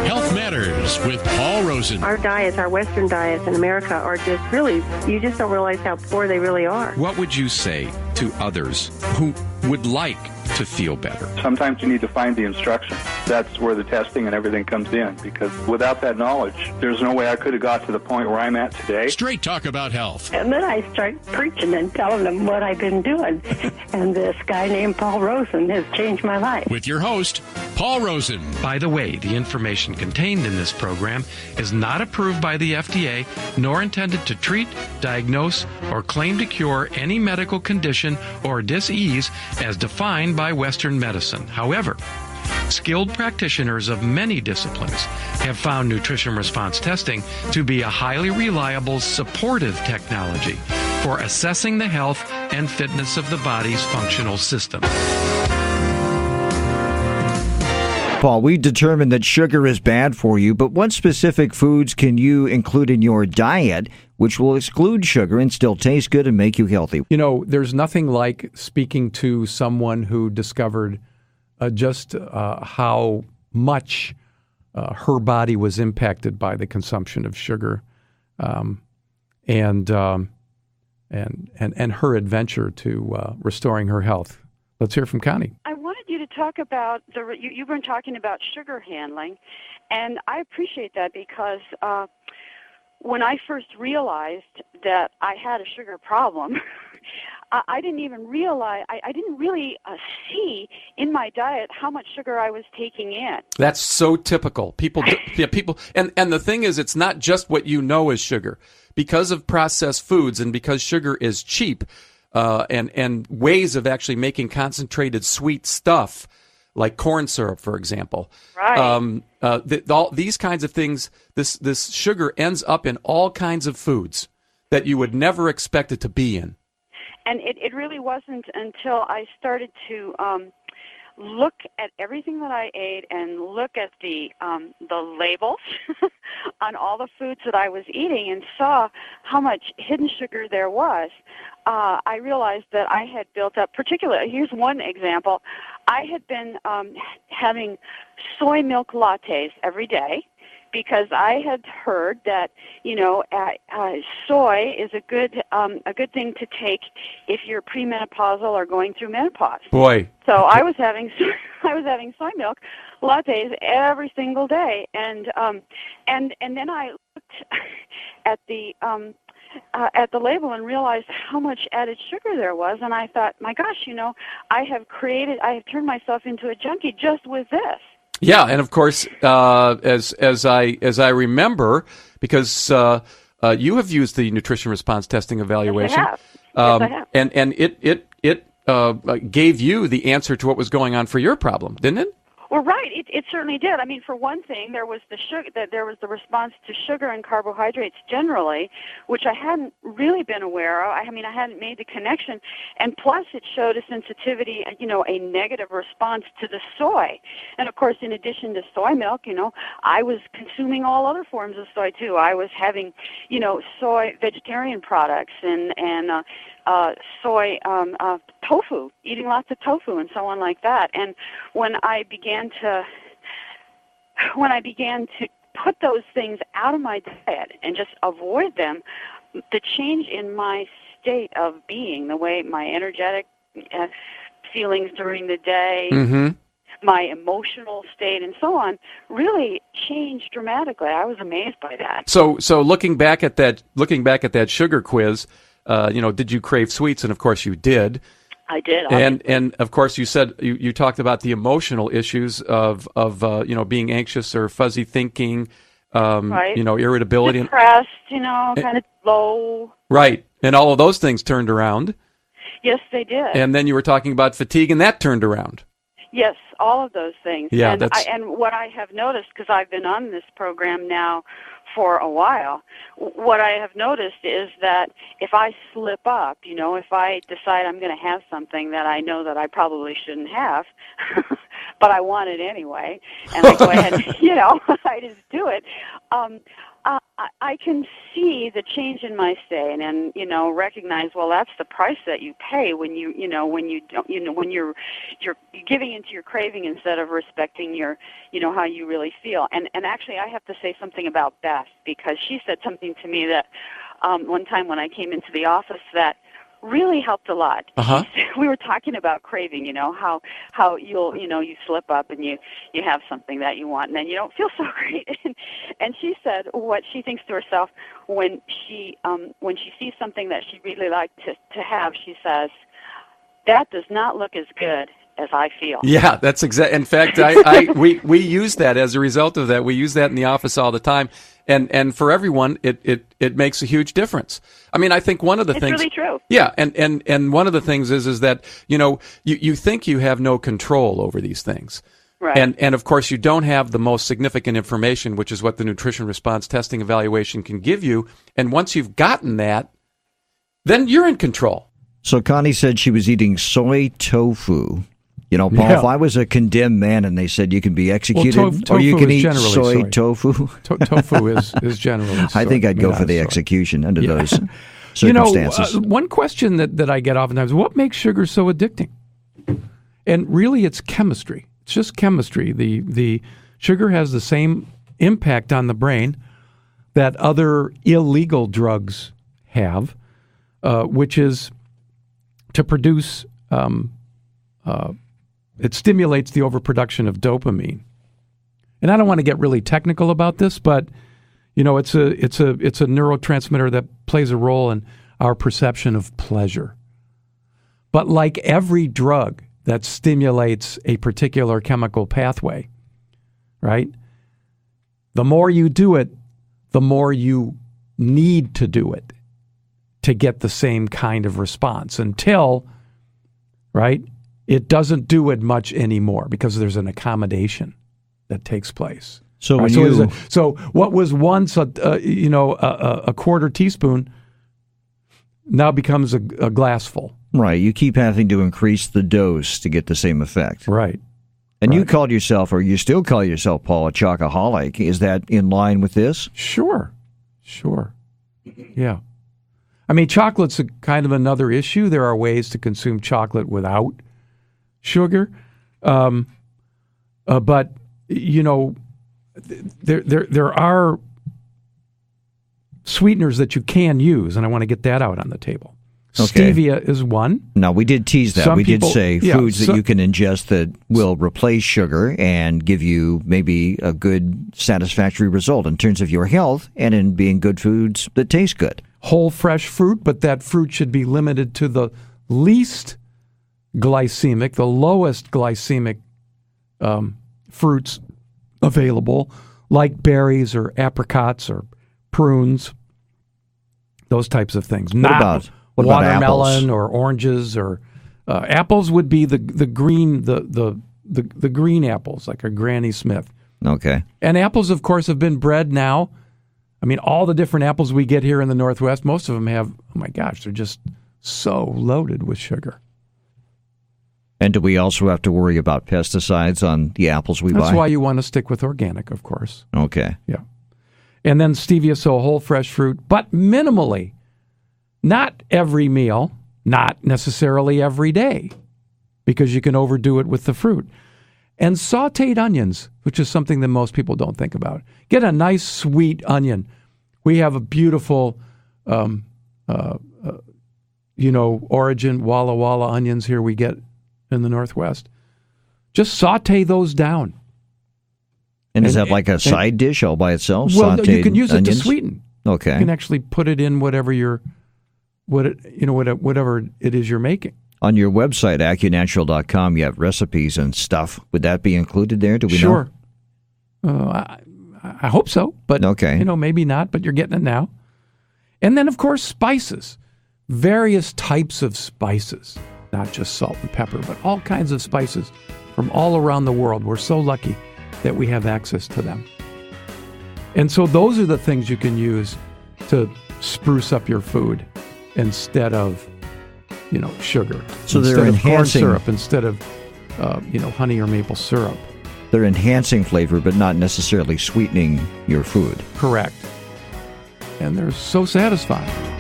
Health Matters with Paul Rosen. Our diets, our Western diets in America are just really, you just don't realize how poor they really are. What would you say to others who would like to feel better? Sometimes you need to find the instructions. That's where the testing and everything comes in, because without that knowledge, there's no way I could have got to the point where I'm at today. Straight talk about health. And then I start preaching and telling them what I've been doing. And this guy named Paul Rosen has changed my life. With your host, Paul Rosen. By the way, the information contained in this program is not approved by the FDA, nor intended to treat, diagnose, or claim to cure any medical condition or disease as defined by Western medicine. However, skilled practitioners of many disciplines have found nutrition response testing to be a highly reliable supportive technology for assessing the health and fitness of the body's functional system. Paul, we determined that sugar is bad for you, but what specific foods can you include in your diet which will exclude sugar and still taste good and make you healthy? You know, there's nothing like speaking to someone who discovered just how much her body was impacted by the consumption of sugar, and her adventure to restoring her health. Let's hear from Connie. I wanted you to talk about you've been talking about sugar handling, and I appreciate that because when I first realized that I had a sugar problem, I didn't even realize, I didn't really see in my diet how much sugar I was taking in. That's so typical. People, and the thing is, it's not just what you know is sugar. Because of processed foods and because sugar is cheap, and ways of actually making concentrated sweet stuff, like corn syrup, for example. Right. All these kinds of things, this sugar ends up in all kinds of foods that you would never expect it to be in. And it really wasn't until I started to look at everything that I ate and look at the labels on all the foods that I was eating and saw how much hidden sugar there was. I realized that I had built up, particularly, here's one example. I had been having soy milk lattes every day, because I had heard that, soy is a good thing to take if you're premenopausal or going through menopause. Boy. So I was having soy milk lattes every single day, and then I looked at the label and realized how much added sugar there was, and I thought, my gosh, I have turned myself into a junkie just with this. Yeah, and of course, as I remember, because you have used the nutrition response testing evaluation, yes, I have. And it gave you the answer to what was going on for your problem, didn't it? Well, right. It certainly did. I mean, for one thing, there was the response to sugar and carbohydrates generally, which I hadn't really been aware of. I hadn't made the connection, and plus it showed a sensitivity, a negative response to the soy. And of course, in addition to soy milk, I was consuming all other forms of soy too. I was having, soy vegetarian products and soy tofu, eating lots of tofu and so on like that. And when I began to put those things out of my diet and just avoid them, the change in my state of being, the way my energetic feelings during the day, mm-hmm. my emotional state and so on, really changed dramatically. I was amazed by that. So looking back at that sugar quiz, did you crave sweets? And of course you did. I did. And of course you said you talked about the emotional issues of being anxious or fuzzy thinking, right. Irritability, depressed, kind of low. Right, and all of those things turned around. Yes, they did. And then you were talking about fatigue, and that turned around. Yes, all of those things. Yeah, and what I have noticed, because I've been on this program now for a while, what I have noticed is that if I slip up, if I decide I'm going to have something that I know that I probably shouldn't have, but I want it anyway, and I go ahead, I just do it. I can see the change in my state, and recognize, well, that's the price that you pay when when you're giving into your craving instead of respecting your how you really feel. And actually, I have to say something about Beth, because she said something to me that one time when I came into the office that really helped a lot. We were talking about craving, how you slip up and you have something that you want and then you don't feel so great. And she said what she thinks to herself when she sees something that she really liked to have, she says, that does not look as good as I feel. Yeah, that's exact. In fact, we use that as a result of that. We use that in the office all the time. And for everyone, it makes a huge difference. I mean, I think one of the things. It's really true. Yeah, and one of the things is that, you think you have no control over these things. Right. And of course, you don't have the most significant information, which is what the nutrition response testing evaluation can give you. And once you've gotten that, then you're in control. So Connie said she was eating soy tofu. Paul, if I was a condemned man and they said you can be executed or you can eat soy tofu. Tofu is generally soy. I think I'd go for the execution under those circumstances. One question that I get oftentimes, what makes sugar so addicting? And really it's chemistry. It's just chemistry. The sugar has the same impact on the brain that other illegal drugs have, which is to produce it stimulates the overproduction of dopamine. And I don't want to get really technical about this, but it's a neurotransmitter that plays a role in our perception of pleasure. But like every drug that stimulates a particular chemical pathway, right? The more you do it, the more you need to do it to get the same kind of response until, right, it doesn't do it much anymore because there's an accommodation that takes place. So right? when so what was once a quarter teaspoon now becomes a glassful. Right, you keep having to increase the dose to get the same effect. Right. And you called yourself, or you still call yourself, Paul, a chocoholic. Is that in line with this? Sure. Yeah. I mean, chocolate's a kind of another issue. There are ways to consume chocolate without sugar, but there are sweeteners that you can use, and I want to get that out on the table. Okay. Stevia is one. No, we did tease that. Did say foods that you can ingest that will replace sugar and give you maybe a good, satisfactory result in terms of your health and in being good foods that taste good. Whole fresh fruit, but that fruit should be limited to the least glycemic, the lowest glycemic fruits available, like berries or apricots or prunes, those types of things. What about watermelon apples? Or oranges or apples would be the green the green apples, like a Granny Smith. Okay. And apples, of course, have been bred now. I mean, all the different apples we get here in the Northwest, most of them have, oh my gosh, they're just so loaded with sugar. And do we also have to worry about pesticides on the apples we buy? That's why you want to stick with organic, of course. Okay. Yeah. And then stevia, so whole fresh fruit, but minimally. Not every meal, not necessarily every day, because you can overdo it with the fruit. And sautéed onions, which is something that most people don't think about. Get a nice sweet onion. We have a beautiful, origin Walla Walla onions here we get in the Northwest. Just sauté those down. And is that like a side dish all by itself? Well, sautéed you can use onions? it to sweeten. Okay. You can actually put it in whatever whatever it is you're making. On your website, AccuNatural.com, you have recipes and stuff. Would that be included there? Do we know? Sure. I hope so, but okay. Maybe not, but you're getting it now. And then, of course, spices. Various types of spices, not just salt and pepper, but all kinds of spices from all around the world. We're so lucky that we have access to them. And so those are the things you can use to spruce up your food instead of, sugar. So instead they're of enhancing corn syrup, instead of honey or maple syrup. They're enhancing flavor, but not necessarily sweetening your food. Correct. And they're so satisfying.